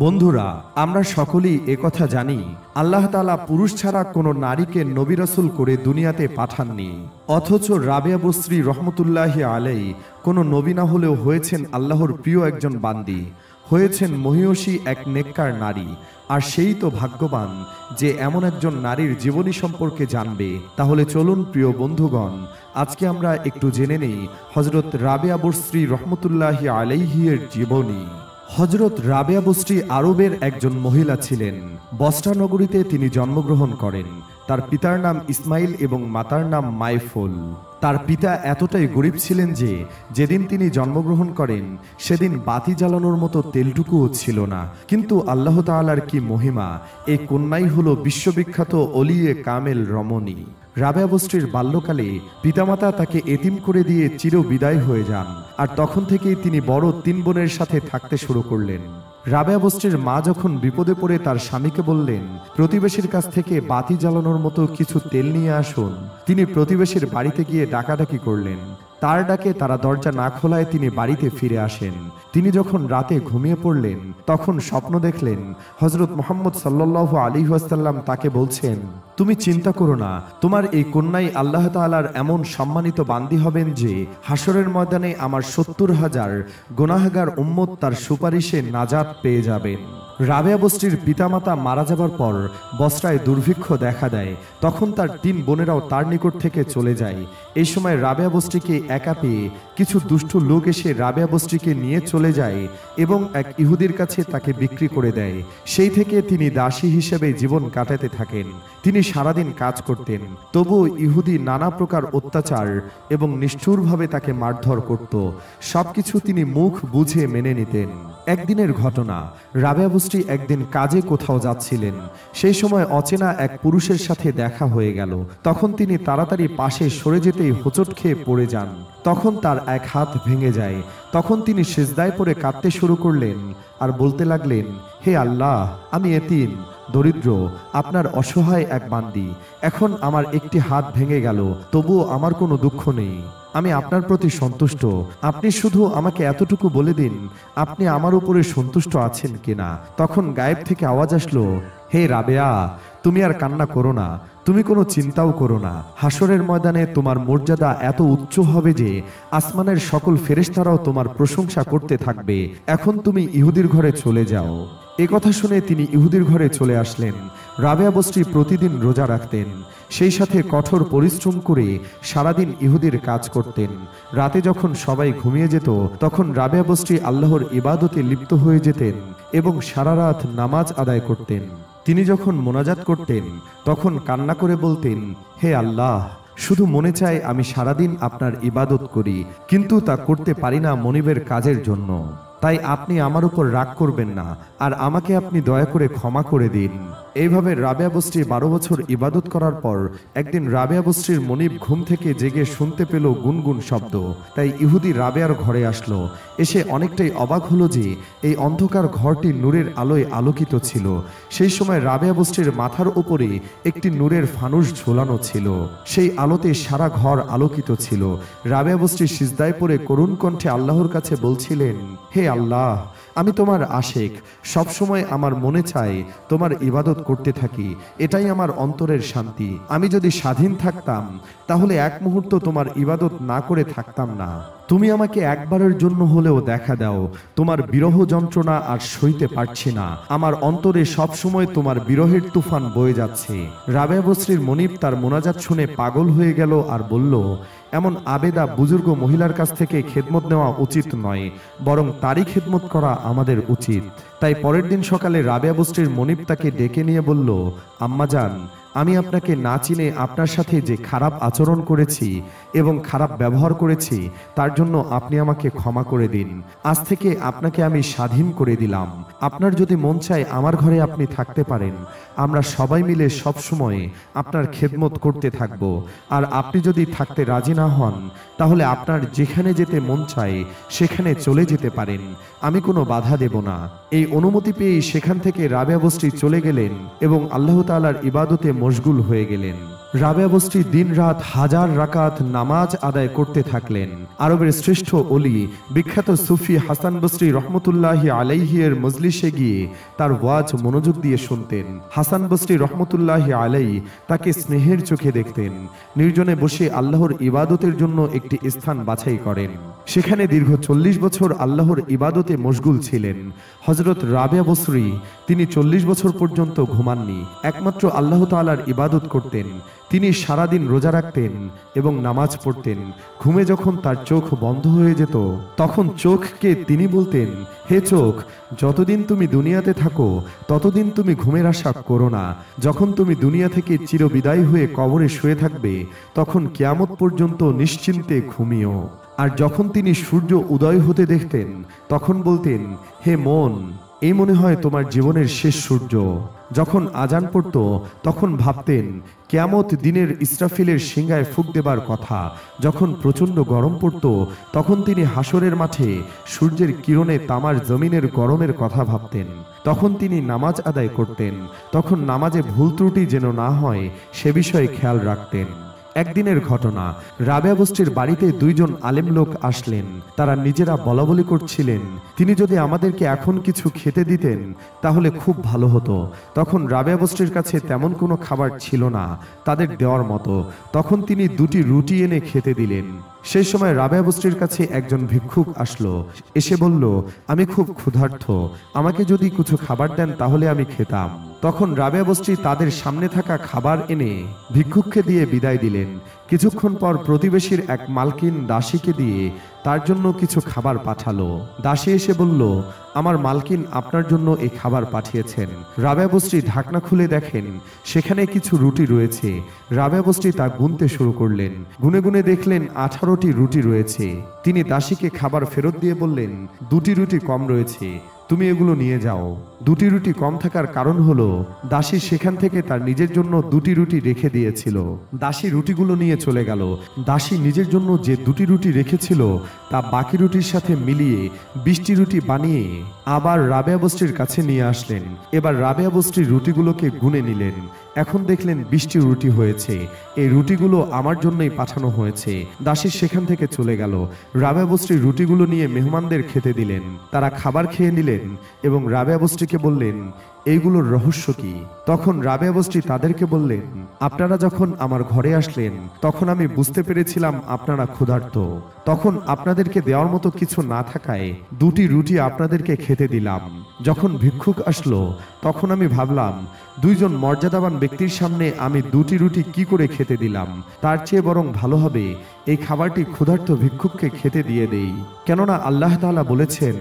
বন্ধুরা, আমরা সকলেই একথা জানি, আল্লাহ তাআলা পুরুষ ছাড়া কোনো নারীকে নবী রাসূল করে দুনিয়াতে পাঠাননি। অথচ রাবেয়া বসরি রহমতুল্লাহি আলাইহি কোনো নবী না হলেও হয়েছেন আল্লাহর প্রিয় একজন বান্দি, হয়েছেন মহিয়সী এক নেককার নারী। আর সেই তো ভাগ্যবান যে এমন একজন নারীর জীবনী সম্পর্কে জানবে। তাহলে চলুন প্রিয় বন্ধুগণ, আজকে আমরা একটু জেনে নেই হযরত রাবেয়া বসরি রহমতুল্লাহি আলাইহি এর জীবনী। হযরত রাবেয়া বসরি আরবের একজন মহিলা ছিলেন। বসরা নগরীতে তিনি জন্মগ্রহণ করেন। তার পিতার নাম ইসমাইল এবং মাতার নাম মাইফুল। তার পিতা এতটাই গরিব ছিলেন যে যেদিন তিনি জন্মগ্রহণ করেন সেদিন বাতি জ্বালানোর মতো তেলটুকুও ছিল না। কিন্তু আল্লাহ তাআলার কি মহিমা, এই কন্যাই হলো বিশ্ববিখ্যাত ওলিয়ে কামেল রমণী। রাবেয়া বসরির বাল্যকালে পিতামাতা তাকে এতিম করে দিয়ে চির বিদায় হয়ে যান। আর তখন থেকেই তিনি বড় 3 বোনের সাথে থাকতে শুরু করলেন। রাবেয়া বসরির মা যখন বিপদে পড়ে তার স্বামীকে বললেন, প্রতিবেশীর কাছ থেকে বাতি জ্বালানোর মতো কিছু তেল নিয়ে আসুন, তিনি প্রতিবেশীর বাড়িতে গিয়ে ডাকাডাকি করলেন। তার ডাকে তারা দরজা না খোলায় তিনি বাড়িতে ফিরে আসেন। তিনি যখন রাতে ঘুমিয়ে পড়লেন তখন স্বপ্ন দেখলেন হযরত মুহাম্মদ সাল্লাল্লাহু আলাইহি ওয়াসাল্লাম তাকে বলছেন, তুমি চিন্তা করো না, তোমার এই কন্যাই আল্লাহ তাআলার এমন সম্মানিত বান্দি হবেন যে হাসরের ময়দানে আমার 70,000 গুনাহগার উম্মত তার সুপারিশে নাজাত পেয়ে যাবেন। রাবেয়া বসরির পিতামাতা মারা যাবার পর বসরায় দুর্ভিক্ষ দেখা দেয়। তখন তার 3 বোনেরাও তার নিকট থেকে চলে যায়। এই সময় রাবেয়া বসরিকে একা পেয়ে কিছু দুষ্টু লোক এসে রাবেয়া বসরিকে নিয়ে চলে যায় এবং এক ইহুদির কাছে তাকে বিক্রি করে দেয়। সেই থেকে তিনি দাসী হিসেবে জীবন কাটাতে থাকেন। তিনি সারাদিন কাজ করতেন, তবুও ইহুদি নানা প্রকার অত্যাচার এবং নিষ্ঠুরভাবে তাকে মারধর করত। সবকিছু তিনি মুখ বুঝে মেনে নিতেন। একদিনের ঘটনা, রাবেয়া বসরি একদিন কাজে কোথাও যাচ্ছিলেন। সেই সময় অচেনা এক পুরুষের সাথে দেখা হয়ে গেল। তখন তিনি তাড়াতাড়ি পাশে সরে যেতেই হোঁচট খেয়ে পড়ে যান। তখন তার এক হাত ভেঙে যায়। তখন তিনি সিজদায় পড়ে কাঁদতে শুরু করলেন আর বলতে লাগলেন, হে আল্লাহ, আমি এতিম, দরিদ্র, আপনার অসহায় এক বান্দি। এখন আমার একটি হাত ভেঙে গেল, তবুও আমার কোনো দুঃখ নেই। আমি আপনার প্রতি সন্তুষ্ট। আপনি শুধু আমাকে এতটুকু বলে দিন, আপনি আমার উপরে সন্তুষ্ট আছেন কিনা। তখন গায়েব থেকে আওয়াজ আসলো, হে রাবেয়া, তুমি আর কান্না করো না, তুমি কোনো চিন্তাও করো না। হাসরের ময়দানে তোমার মর্যাদা এত উচ্চ হবে যে আসমানের সকল ফেরেশতারাও তোমার প্রশংসা করতে থাকবে। এখন তুমি ইহুদির ঘরে চলে যাও। এ কথা শুনে তিনি ইহুদির ঘরে চলে আসলেন। রাবেয়া বসরি প্রতিদিন রোজা রাখতেন, সেই সাথে কঠোর পরিশ্রম করে সারাদিন ইহুদির কাজ করতেন। রাতে যখন সবাই ঘুমিয়ে যেত তখন রাবেয়া বসরি আল্লাহর ইবাদতে লিপ্ত হয়ে যেতেন এবং সারা রাত নামাজ আদায় করতেন। তিনি যখন মোনাজাত করতেন তখন কান্না করে বলতেন, হে আল্লাহ, শুধু মনে চায় আমি সারাদিন আপনার ইবাদত করি, কিন্তু তা করতে পারি না মনিবের কাজের জন্য। তাই আপনি আমার উপর রাগ করবেন না, আর আমাকে আপনি দয়া করে ক্ষমা করে দিন। এইভাবে রাবেয়া বসরি 12 বছর ইবাদত করার পর একদিন রাবেয়া বসরির মনিব ঘুম থেকে জেগে শুনতে পেল গুনগুন শব্দ। তাই ইহুদি রাবেয়ার ঘরে আসলো। এসে অনেকটাই অবাক হলো যে এই অন্ধকার ঘরটি নূরের আলোয় আলোকিত ছিল। সেই সময় রাবেয়া বসরির মাথার উপরে একটি নূরের ফানুস ঝোলানো ছিল। সেই আলোতে সারা ঘর আলোকিত ছিল। রাবেয়া বসরি সিজদায় পড়ে করুণ কণ্ঠে আল্লাহর কাছে বলছিলেন, হে আল্লাহ, আমি তোমার আশেক, সব সময় আমার মনে চায় তোমার ইবাদত করতে থাকি, এটাই আমার অন্তরের শান্তি। আমি যদি স্বাধীন থাকতাম তাহলে এক মুহূর্ত তোমার ইবাদত না করে থাকতাম না। তুমি আমাকে একবারের জন্য হলেও দেখা দাও, তোমার বিরহ যন্ত্রণা আর সইতে পারছি না। আমার অন্তরে সব সময় তোমার বিরহের তুফান বয়ে যাচ্ছে। রাবেয়া বসরির মনিব তার মোনাজাত শুনে পাগল হয়ে গেল আর বলল, এমন আবেদা বুজুর্গ মহিলার কাছ থেকে খেদমত নেওয়া উচিত নয়, বরং তারই খেদমত করা আমাদের উচিত। তাই পরের দিন সকালে রাবেয়া বসরির মনিব তাকে ডেকে নিয়ে বলল, আম্মাজান, আমি আপনাকে না চিনে আপনার সাথে যে খারাপ আচরণ করেছি এবং খারাপ ব্যবহার করেছি তার জন্য আপনি আমাকে ক্ষমা করে দিন। আজ থেকে আপনাকে আমি স্বাধীন করে দিলাম। আপনার যদি মন চায় আমার ঘরে আপনি থাকতে পারেন। আমরা সবাই মিলে সব সময় আপনার খেদমত করতে থাকব। আর আপনি যদি থাকতে রাজি না হন তাহলে আপনার যেখানে যেতে মন চায় সেখানে চলে যেতে পারেন, আমি কোনো বাধা দেব না। এই অনুমতি পেয়ে সেখান থেকে রাবেয়া বসরি চলে গেলেন এবং আল্লাহ তাআলার ইবাদতে মশগুল হয়ে গেলেন। রাবেয়া বসরি দিন রাত হাজার রাকাত নামাজ আদায় করতে থাকলেন। আরবের শ্রেষ্ঠ ওলি বিখ্যাত সুফি হাসান বসরি রহমতুল্লাহি আলাইহি এর মজলিসে গিয়ে তার ওয়াজ মনোযোগ দিয়ে শুনতেন। হাসান বসরি রহমতুল্লাহি আলাইহি তাকে স্নেহের চোখে দেখতেন। নির্জনে বসে আল্লাহর ইবাদতের জন্য একটি স্থান বাছাই করেন। সেখানে দীর্ঘ 40 বছর আল্লাহর ইবাদতে মশগুল ছিলেন। হযরত রাবেয়া বসরি তিনি 40 বছর পর্যন্ত ঘুমাননি, একমাত্র আল্লাহ তাআলার ইবাদত করতেন। তিনি সারাদিন রোজা রাখতেন এবং নামাজ পড়তেন। ঘুমে যখন তার চোখ বন্ধ হয়ে যেত তখন চোখকে তিনি বলতেন, হে চোখ, যতদিন তুমি দুনিয়াতে থাকো ততদিন তুমি ঘুমের আশা করো না। যখন তুমি দুনিয়া থেকে চিরবিদায় হয়ে কবরে শুয়ে থাকবে তখন কিয়ামত পর্যন্ত নিশ্চিন্তে ঘুমিও। আর যখন তিনি সূর্য উদয় হতে দেখতেন তখন বলতেন, হে মন, এই মনে হয় তোমার জীবনের শেষ সূর্য। যখন আজান পড়ত তখন ভাবতেন কিয়ামত দিনের ইসরাফিলের সিংহায় ফুঁক দেবার কথা। যখন প্রচণ্ড গরম পড়ত তখন তিনি হাসরের মাঠে সূর্যের কিরণে তামার জমিনের গরমের কথা ভাবতেন। তখন তিনি নামাজ আদায় করতেন, তখন নামাজে ভুল ত্রুটি যেন না হয় সে বিষয়ে খেয়াল রাখতেন। একদিনের ঘটনা, রাবেয়া বসরির বাড়িতে 2 জন আলেম লোক আসলেন। তারা নিজেরা বলাবলি করছিলেন, তিনি যদি আমাদেরকে এখন কিছু খেতে দিতেন তাহলে খুব ভালো হতো। তখন রাবেয়া বসরির কাছে তেমন কোনো খাবার ছিল না তাদের দেওয়ার মতো। তখন তিনি 2টি রুটি এনে খেতে দিলেন। সেই সময় রাবেয়া বসরির কাছে একজন ভিক্ষুক আসলো, এসে বলল, আমি খুব ক্ষুধার্ত, আমাকে যদি কিছু খাবার দেন তাহলে আমি খেতাম। তখন রাবেয়া বসরি তাদের সামনে থাকা খাবার এনে ভিক্ষুককে দিয়ে বিদায় দিলেন। কিছুক্ষণ পর প্রতিবেশীর এক মালকিন দাসীকে দিয়ে তার জন্য কিছু খাবার পাঠালো। দাসী এসে বলল, আমার মালকিন আপনার জন্য এই খাবার পাঠিয়েছেন। রাবেয়া বসরি ঢাকনা খুলে দেখেন সেখানে কিছু রুটি রয়েছে। রাবেয়া বসরি তা গুনতে শুরু করলেন। গুনে গুনে দেখলেন 18টি রুটি রয়েছে। তিনি দাসীকে খাবার ফেরত দিয়ে বললেন, 2টি রুটি কম রয়েছে, তুমি এগুলো নিয়ে যাও। 2টি রুটি কম থাকার কারণ হলো দাসী সেখান থেকে তার নিজের জন্য 2টি রুটি রেখে দিয়েছিল। দাসী রুটিগুলো নিয়ে চলে গেল। দাসী নিজের জন্য যে 2টি রুটি রেখেছিল তা বাকি রুটির সাথে মিলিয়ে 20টি রুটি বানিয়ে আবার রাবেয়া বসরির কাছে নিয়ে আসলেন। এবার রাবেয়া বসরি রুটিগুলোকে গুনে নিলেন। এখন দেখলেন 20টি রুটি হয়েছে। এই রুটিগুলো আমার জন্যই পাঠানো হয়েছে। দাসী সেখান থেকে চলে গেল। রাবেয়া বসরি রুটিগুলো নিয়ে মেহমানদের খেতে দিলেন। তারা খাবার খেয়ে নিলেন এবং রাবেয়া বসরিকে বললেন, এইগুলোর রহস্য কি? তখন রাবেয়া বসরি তাদেরকে বললেন, আপনারা যখন আমার ঘরে আসলেন তখন আমি বুঝতে পেরেছিলাম আপনারা ক্ষুধার্ত। তখন আপনাদেরকে দেওয়ার মতো কিছু না থাকায় 2টি রুটি আপনাদেরকে খেতে দিলাম। যখন ভিক্ষুক আসলো তখন আমি ভাবলাম 2 জন মর্যাদাবান ব্যক্তির সামনে আমি 2টি রুটি কি করে খেতে দিলাম, তার চেয়ে বরং ভালো হবে এই খাবারটি ক্ষুধার্ত ভিক্ষুককে খেতে দিয়ে দেই। কেননা আল্লাহ তাআলা বলেছেন,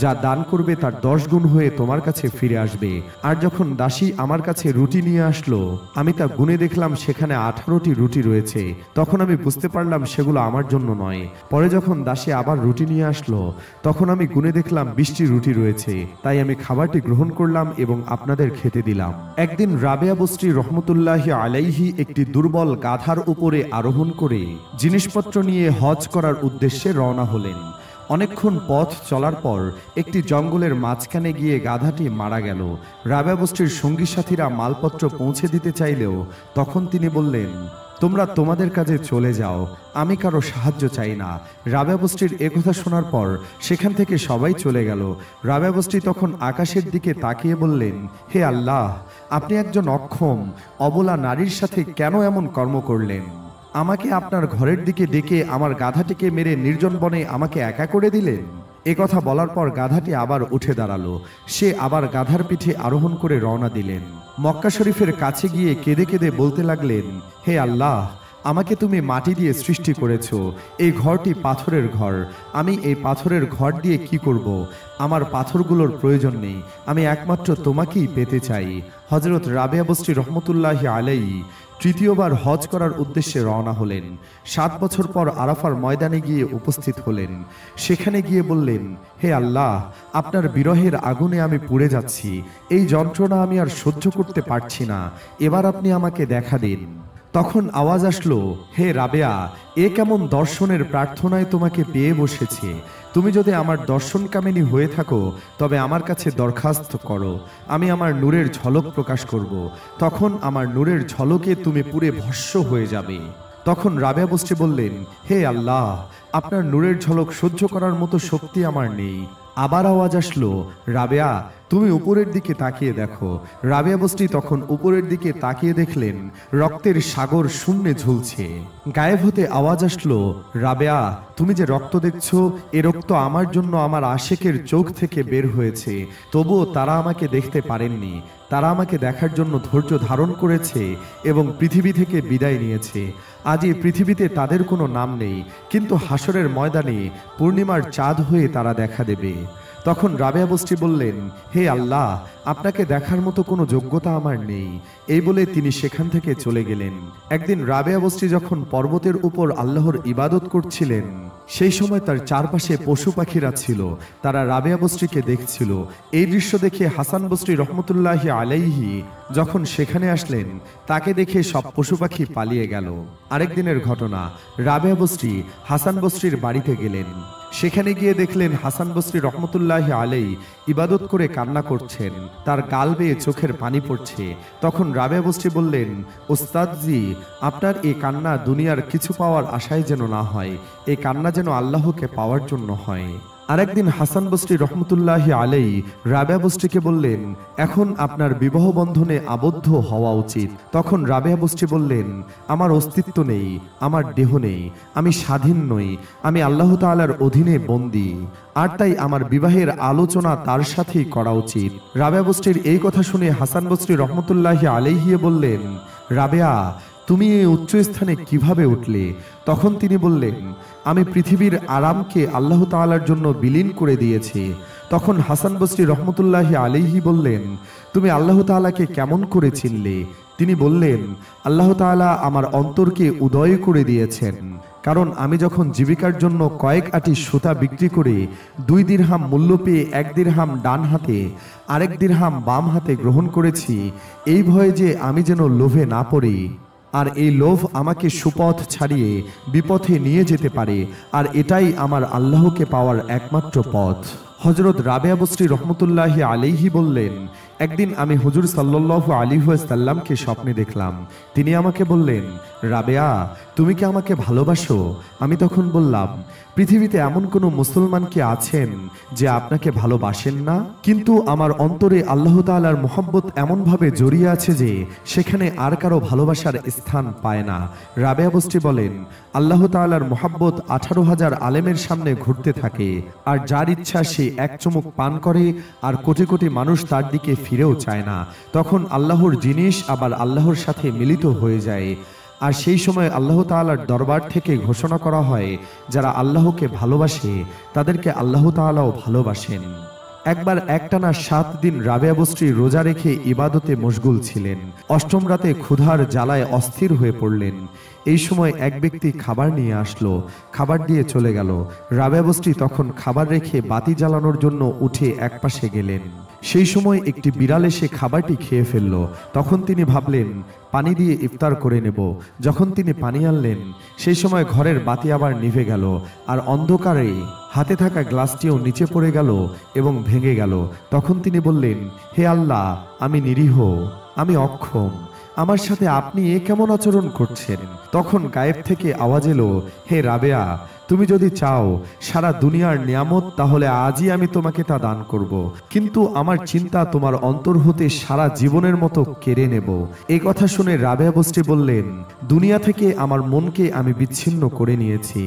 যা দান করবে তার 10 গুণ হয়ে তোমার কাছে ফিরে আসবে। আর যখন দাসী আমার কাছে রুটি নিয়ে আসলো আমি তা গুনে দেখলাম সেখানে 18টি রুটি রয়েছে। তখন আমি বুঝতে পারলাম সেগুলো আমার জন্য নয়। পরে যখন দাসী আবার রুটি নিয়ে আসলো তখন আমি গুনে দেখলাম 20টি রুটি রয়েছে। তাই আমি খাবারটি গ্রহণ করলাম এবং আপনাদের খেতে দিলাম। একদিন রাবেয়া বসরি রহমতুল্লাহি আলাইহি একটি দুর্বল গাধার উপরে আরোহণ করে জিনিসপত্র নিয়ে হজ করার উদ্দেশ্যে রওনা হলেন। অনেকক্ষণ পথ চলার পর একটি জঙ্গলের মাঝখানে গিয়ে গাধাটি মারা গেল। রাবেয়া বসরির সঙ্গী সাথীরা মালপত্র পৌঁছে দিতে চাইলেও তখন তিনি বললেন, তোমরা তোমাদের কাজে চলে যাও, আমি কারো সাহায্য চাই না। রাবেয়া বসরির একথা শোনার পর সেখান থেকে সবাই চলে গেল। রাবেয়া বসরি তখন আকাশের দিকে তাকিয়ে বললেন, হে আল্লাহ, আপনি একজন অক্ষম অবলা নারীর সাথে কেন এমন কর্ম করলেন? আমাকে আপনার ঘরের দিকে ডেকে আমার গাধাটিকে মেরে নির্জন বনে আমাকে একা করে দিলেন। একথা বলার পর গাধাটি আবার উঠে দাঁড়ালো। সে আবার গাধার পিঠে আরোহণ করে রওনা দিলেন। মক্কা শরীফের কাছে গিয়ে কেঁদে কেঁদে বলতে লাগলেন, হে আল্লাহ, আমাকে তুমি মাটি দিয়ে সৃষ্টি করেছো, এই ঘরটি পাথরের ঘর, আমি এই পাথরের ঘর দিয়ে কি করব? আমার পাথরগুলোর প্রয়োজন নেই, আমি একমাত্র তোমাকেই পেতে চাই। হযরত রাবেয়া বসরি রহমতুল্লাহি আলাইহি তৃতীয়বার হজ করার উদ্দেশ্যে রওনা হলেন। 7 বছর পর আরাফার ময়দানে গিয়ে উপস্থিত হলেন। সেখানে গিয়ে বললেন, হে আল্লাহ, আপনার বিরহের আগুনে আমি পুড়ে যাচ্ছি, এই যন্ত্রণা আমি আর সহ্য করতে পারছি না, এবার আপনি আমাকে দেখা দিন। তখন আওয়াজ আসলো, হে রাবেয়া, এ কেমন দর্শনের প্রার্থনায় তোমাকে পেয়ে বসেছে, তুমি যদি আমার দর্শনকামিনী হয়ে থাকো তবে আমার কাছে দরখাস্ত করো, আমি আমার নূরের ঝলক প্রকাশ করব। তখন আমার নূরের ঝলকে তুমি পুরে ভস্ম হয়ে যাবে। তখন রাবেয়া বস্রী বললেন, হে আল্লাহ, আপনার নূরের ঝলক সহ্য করার মতো শক্তি আমার নেই। আবার আওয়াজ আসলো, রাবেয়া তুমি উপরের দিকে তাকিয়ে দেখো। রাবেয়া বস্রী তখন উপরের দিকে তাকিয়ে দেখলেন রক্তের সাগর শূন্যে ঝুলছে। গায়েব হতে আওয়াজ আসলো, রাবেয়া তুমি যে রক্ত দেখছো, এ রক্ত আমার জন্য আমার আশেকের চোখ থেকে বের হয়েছে, তবুও তারা আমাকে দেখতে পারেননি। তারা আমাকে দেখার জন্য ধৈর্য ধারণ করেছে এবং পৃথিবী থেকে বিদায় নিয়েছে। আজ এই পৃথিবীতে তাদের কোনো নাম নেই, কিন্তু হাসরের ময়দানে পূর্ণিমার চাঁদ হয়ে তারা দেখা দেবে। তখন রাবেয়া বস্রী বললেন, হে আল্লাহ, আপনাকে দেখার মতো কোনো যোগ্যতা আমার নেই। এই বলে তিনি সেখান থেকে চলে গেলেন। একদিন রাবেয়া বস্রী যখন পর্বতের উপর আল্লাহর ইবাদত করছিলেন, সেই সময় তার চারপাশে পশু পাখিরা ছিল, তারা রাবেয়া বস্রীকে দেখছিল। এই দৃশ্য দেখে হাসান বস্রী রহমতুল্লাহি আলাইহি যখন সেখানে আসলেন, তাকে দেখে সব পশু পাখি পালিয়ে গেল। আরেকদিনের ঘটনা, রাবেয়া বস্রী হাসান বস্রীর বাড়িতে গেলেন। সেখানে গিয়ে দেখলেন হাসান বস্রী রহমতুল্লাহি আলাই ইবাদত করে কান্না করছেন, তার গাল বেয়ে চোখের পানি পড়ছে। তখন রাবেয়া বস্রী বললেন, ওস্তাদজি, আপনার এই কান্না দুনিয়ার কিছু পাওয়ার আশায় যেন না হয়, এই কান্না যেন আল্লাহকে পাওয়ার জন্য হয়। আরেকদিন হাসান বস্রী রহমতুল্লাহি আলাই রাবেয়া বস্রীকে বললেন, এখন আপনার বিবাহ বন্ধনে আবদ্ধ হওয়া উচিত। তখন রাবেয়া বস্রী বললেন, আমার অস্তিত্ব নেই, আমার দেহ নেই, আমি স্বাধীন নই, আমি আল্লাহ তাআলার অধীনে বন্দী, আর তাই আমার বিবাহের আলোচনা তার সাথেই করা উচিত। রাবেয়া বস্রীর এই কথা শুনে হাসান বস্রী রহমতুল্লাহি আলাইহি বললেন, রাবেয়া তুমি এই উচ্চ স্থানে কিভাবে উঠলে? তখন তিনি বললেন, আমি পৃথিবীর আরামকে আল্লাহ তাআলার জন্য বিলীন করে দিয়েছি। তখন হাসান বস্রী রহমতুল্লাহি আলাইহি বললেন, তুমি আল্লাহ তাআলাকে কেমন করে চিনলে? তিনি বললেন, আল্লাহ তাআলা আমার অন্তরকে উদয় করে দিয়েছেন, কারণ আমি যখন জীবিকার জন্য কয়েক আটি সুতা বিক্রি করে 2 দিরহাম মূল্য পেয়ে 1 দিরহাম ডান হাতে আরেক দিরহাম বাম হাতে গ্রহণ করেছি, এই ভয়ে যে আমি যেন লোভে না পড়ি, আর এই লোভ আমাকে সুপথ ছাড়িয়ে বিপথে নিয়ে যেতে পারে, আর এটাই আমার আল্লাহকে পাওয়ার একমাত্র পথ। হযরত রাবেয়া বস্রী রহমতুল্লাহি আলাইহি বললেন, একদিন আমি হুজুর সাল্লাল্লাহু আলাইহি ওয়াসাল্লামকে স্বপ্নে দেখলাম। তিনি আমাকে বললেন, রাবেয়া তুমি কি আমাকে ভালোবাসো? আমি তখন বললাম, পৃথিবীতে এমন কোনো মুসলমান কি আছেন যে আপনাকে ভালোবাসেন না? কিন্তু আমার অন্তরে আল্লাহ তাআলার মহব্বত এমনভাবে জড়িয়ে আছে যে সেখানে আর কারো ভালোবাসার স্থান পায় না। রাবেয়া বস্রী বলেন, আল্লাহ তাআলার মহব্বত 18,000 আলেমের সামনে ঘুরতে থাকে, আর যার ইচ্ছা সে এক চুমুক পান করে, আর কোটি কোটি মানুষ তার দিকে ফিরেও চায় না। তখন আল্লাহর জিনিস আবার আল্লাহর সাথে মিলিত হয়ে যায়, আর সেই সময় আল্লাহ তাআলার দরবার থেকে ঘোষণা করা হয়, যারা আল্লাহকে ভালোবাসে তাদেরকে আল্লাহ তাআলাও ভালোবাসেন। একবার একটানা 7 দিন রাবেয়া বস্রী রোজা রেখে ইবাদতে মশগুল ছিলেন। অষ্টম রাতে ক্ষুধার জ্বালায় অস্থির হয়ে পড়লেন। এই সময় এক ব্যক্তি খাবার নিয়ে আসলো, খাবার দিয়ে চলে গেল। রাবেয়া বস্রী তখন খাবার রেখে বাতি জ্বালানোর জন্য উঠে একপাশে গেলেন। সেই সময় একটি বিড়াল এসে খাবারটি খেয়ে ফেলল। তখন তিনি ভাবলেন, পানি দিয়ে ইফতার করে নেব। যখন তিনি পানি আনলেন, সেই সময় ঘরের বাতি আবার নিভে গেল, আর অন্ধকারে হাতে থাকা গ্লাসটিও নিচে পড়ে গেল এবং ভেঙে গেল। তখন তিনি বললেন, হে আল্লাহ, আমি নিরীহ, আমি অক্ষম, আমার সাথে আপনি এ কেমন আচরণ করছেন? তখন গায়েব থেকে আওয়াজ এলো, হে রাবেয়া, তুমি যদি চাও সারা দুনিয়ার নিয়ামত, তাহলে আজই আমি তোমাকে তা দান করব, কিন্তু আমার চিন্তা তোমার অন্তর হতে সারা জীবনের মতো কেড়ে নেব। এই কথা শুনে রাবেয়া বস্রী বললেন, দুনিয়া থেকে আমার মনকে আমি বিচ্ছিন্ন করে নিয়েছি।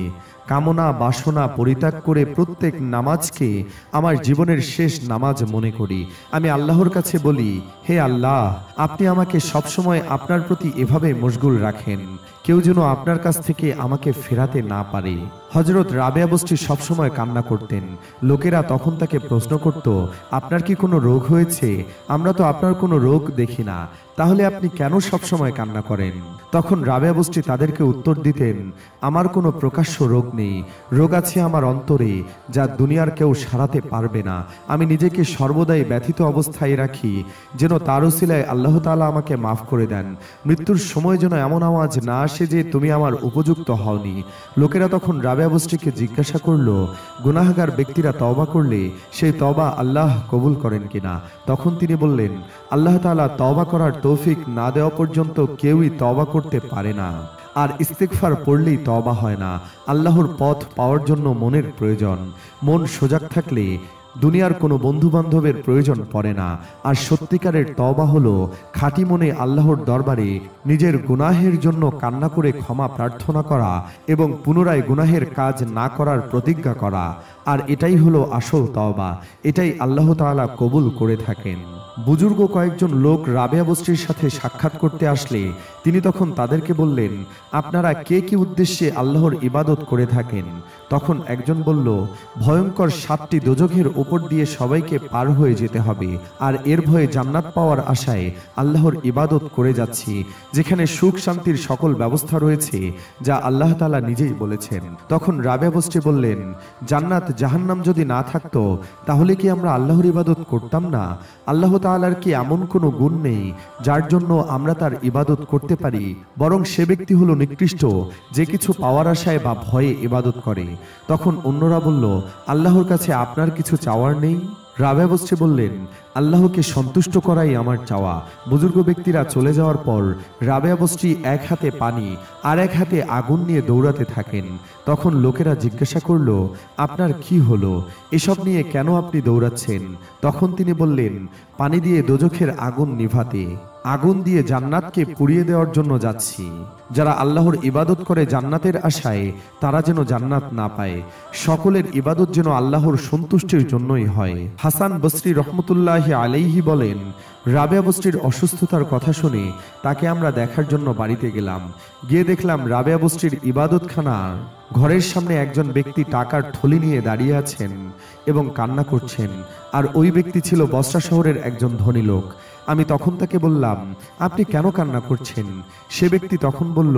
কামনা বাসনা পরিত্যাগ করে প্রত্যেক নামাজকে আমার জীবনের শেষ নামাজ মনে করি। আমি আল্লাহর কাছে বলি, হে আল্লাহ, আপনি আমাকে সবসময় আপনার প্রতি এভাবে মশগুল রাখেন, কেউ যেন আপনার কাছ থেকে আমাকে ফেরাতে না পারে। হযরত রাবেয়া বস্রী সবসময় কান্না করতেন। লোকেরা তখন তাকে প্রশ্ন করত, আপনার কি কোনো রোগ হয়েছে? আমরা তো আপনার কোনো রোগ দেখি না, তাহলে আপনি কেন সবসময় কান্না করেন? তখন রাবেয়া বস্রী তাদেরকে উত্তর দিতেন, আমার কোনো প্রকাশ্য রোগ নেই, রোগ আছে আমার অন্তরে, যা দুনিয়ার কেউ সারাতে পারবে না। আমি নিজেকে সর্বদাই ব্যথিত অবস্থায় রাখি, যেন তার উসিলায় আল্লাহ তাআলা আমাকে মাফ করে দেন। মৃত্যুর সময় যেন এমন আওয়াজ না আসে যে তুমি আমার উপযুক্ত হওনি। লোকেরা তখন রাবেয়া বস্রীকে জিজ্ঞাসা করলো, গুনাহগার ব্যক্তিরা তওবা করলে সেই তওবা আল্লাহ কবুল করেন কিনা? তখন তিনি বললেন, আল্লাহ তাআলা তওবা করার তৌফিক না দেওয়া পর্যন্ত কেউই তওবা করতে পারে না। আর ইস্তিগফার পড়লেই তওবা হয় না। আল্লাহর পথ পাওয়ার জন্য মনের প্রয়োজন। মন সজাগ থাকলে দুনিয়ার কোনো বন্ধু বান্ধবের প্রয়োজন পড়ে না। আর সত্যিকারের তওবা হলো খাঁটি মনে আল্লাহর দরবারে নিজের গুনাহের জন্য কান্না করে ক্ষমা প্রার্থনা করা এবং পুনরায় গুনাহের কাজ না করার প্রতিজ্ঞা করা। আর এটাই হলো আসল তওবা। এটাই আল্লাহ তাআলা কবুল করে থাকেন। বুজুর্গ কয়েকজন লোক রাবেয়া বস্রীর সাথে সাক্ষাৎ করতে আসলে তিনি তখন তাদেরকে বললেন, আপনারা কে কি উদ্দেশ্যে আল্লাহর ইবাদত করে থাকেন? তখন একজন বলল, ভয়ঙ্কর 7টি দোজখের উপর দিয়ে সবাইকে পার হয়ে যেতে হবে, আর এর ভয়ে জান্নাত পাওয়ার আশায় আল্লাহর ইবাদত করে যাচ্ছি, যেখানে সুখ শান্তির সকল ব্যবস্থা রয়েছে যা আল্লাহ তাআলা নিজেই বলেছেন। তখন রাবেয়া বস্রী বললেন, জান্নাত জাহান্নাম যদি না থাকতো তাহলে কি আমরা আল্লাহর ইবাদত করতাম না? আল্লাহ তাআলার কি এমন কোনো গুণ নেই যার জন্য আমরা তার ইবাদত করতে পারি? বরং সে ব্যক্তি হলো নিকৃষ্ট যে কিছু পাওয়ার আশায় বা ভয়ে ইবাদত করে। তখন অন্যরা বলল, আল্লাহর কাছে আপনার কিছু চাওয়ার নেই? রাবেয়া বস্রী বললেন, আল্লাহকে সন্তুষ্ট করাই আমার চাওয়া। বুজুর্গ ব্যক্তিরা চলে যাওয়ার পর রাবেয়া বস্রী এক হাতে পানি আর এক হাতে আগুন নিয়ে দৌড়াতে থাকেন। তখন লোকেরা জিজ্ঞাসা করলো, আপনার কি হলো? এসব নিয়ে কেন আপনি দৌড়াচ্ছেন? তখন তিনি বললেন, পানি দিয়ে দোজখের আগুন নিভাতে, আগুন দিয়ে জান্নাতকে পুড়িয়ে দেওয়ার জন্য যাচ্ছি। যারা আল্লাহর ইবাদত করে জান্নাতের আশায়, তারা যেন জান্নাত না পায়। সকলের ইবাদত যেন আল্লাহর সন্তুষ্টির জন্যই হয়। হাসান বসরি রহমতুল্লাহি আলাইহি বলেন, রাবেয়া বস্রীর অসুস্থতার কথা শুনে তাকে আমরা দেখার জন্য বাড়িতে গেলাম। গিয়ে দেখলাম রাবেয়া বস্রীর ইবাদতখানা ঘরের সামনে একজন ব্যক্তি টাকার থলি নিয়ে দাঁড়িয়ে আছেন এবং কান্না করছেন। আর ওই ব্যক্তি ছিল বসরা শহরের একজন ধনী লোক। আমি তখন তাকে বললাম, আপনি কেন কান্না করছেন? সে ব্যক্তি তখন বলল,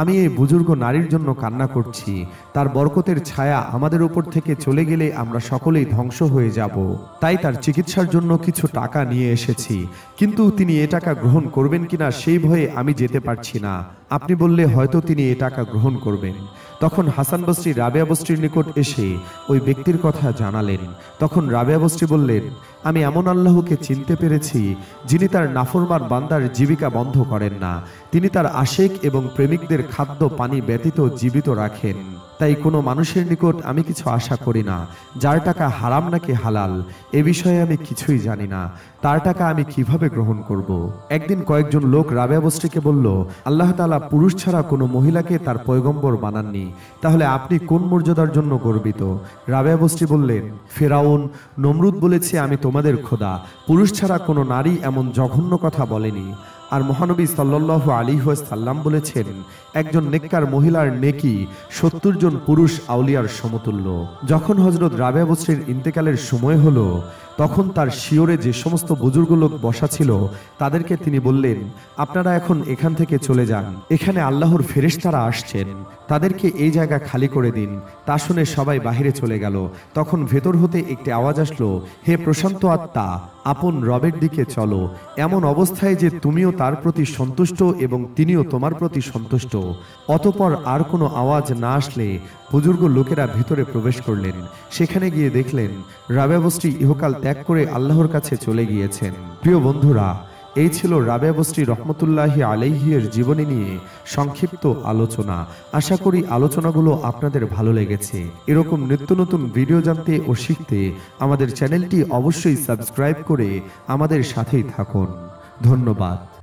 আমি এই বুজুর্গ নারীর জন্য কান্না করছি। তার বরকতের ছায়া আমাদের উপর থেকে চলে গেলে আমরা সকলেই ধ্বংস হয়ে যাব। তাই তার চিকিৎসার জন্য কিছু টাকা নিয়ে এসেছি, কিন্তু তিনি এ টাকা গ্রহণ করবেন কিনা সেই ভয়ে আমি যেতে পারছি না। আপনি বললে হয়তো তিনি এ টাকা গ্রহণ করবেন। তখন হাসান বসরি রাবেয়া বস্রীর নিকট এসে ওই ব্যক্তির কথা জানালেন। তখন রাবেয়া বস্রী বললেন, আমি এমন আল্লাহকে চিনতে পেরেছি যিনি তার নাফরমান বান্দার জীবিকা বন্ধ করেন না। তিনি তার আশেক এবং প্রেমিকদের খাদ্য পানি ব্যতীত জীবিত রাখেন। তাই কোনো মানুষের নিকট আমি কিছু আশা করি না। যার টাকা হারাম নাকি হালাল এ বিষয়ে আমি কিছুই জানি না, তার টাকা আমি কিভাবে গ্রহণ করব? একদিন কয়েকজন লোক রাবেয়া বস্রীকে বলল, আল্লাহ তাআলা পুরুষ ছাড়া কোনো মহিলাকে তার পয়গম্বর বানাননি, তাহলে আপনি কোন মর্যাদার জন্য গর্বিত? রাবেয়া বস্রী বললেন, ফেরাউন নমরুদ বলেছে আমি তোমাদের খোদা। পুরুষ ছাড়া কোনো নারী এমন জঘন্য কথা বলেনি। আর মহানবী সাল্লাল্লাহু আলাইহি ওয়াসাল্লাম বলেছেন, একজন নেককার মহিলার নেকি 70 জন পুরুষ আউলিয়ার সমতুল্য। যখন হযরত রাবেয়া বস্রীর ইন্তেকালের সময় হলো, তখন তার শিয়রে যে সমস্ত বুজুর্গ লোক বসা ছিল তাদেরকে তিনি বললেন, আপনারা এখন এখান থেকে চলে যান, এখানে আল্লাহর ফেরেশতারা আসছেন, তাদেরকে এই জায়গা খালি করে দিন। তা শুনে সবাই বাহিরে চলে গেল। তখন ভেতর হতে একটি আওয়াজ আসলো, হে প্রশান্ত আত্মা, আপন রবের দিকে চলো, এমন অবস্থায় যে তুমিও তার প্রতি সন্তুষ্ট এবং তিনিও তোমার প্রতি সন্তুষ্ট। অতঃপর আর কোনো আওয়াজ না আসলে বুজুর্গ লোকেরা ভিতরে প্রবেশ করলেন। সেখানে গিয়ে দেখলেন রাবেয়া বস্রী ইহকাল ত্যাগ করে আল্লাহর কাছে চলে গিয়েছেন। প্রিয় বন্ধুরা, এই ছিল রাবেয়া বস্রী রহমতুল্লাহি আলাইহি এর জীবনী নিয়ে সংক্ষিপ্ত আলোচনা। আশা করি আলোচনাগুলো আপনাদের ভালো লেগেছে। এরকম নিত্য নতুন ভিডিও জানতে ও শিখতে আমাদের চ্যানেলটি অবশ্যই সাবস্ক্রাইব করে আমাদের সাথেই থাকুন। ধন্যবাদ।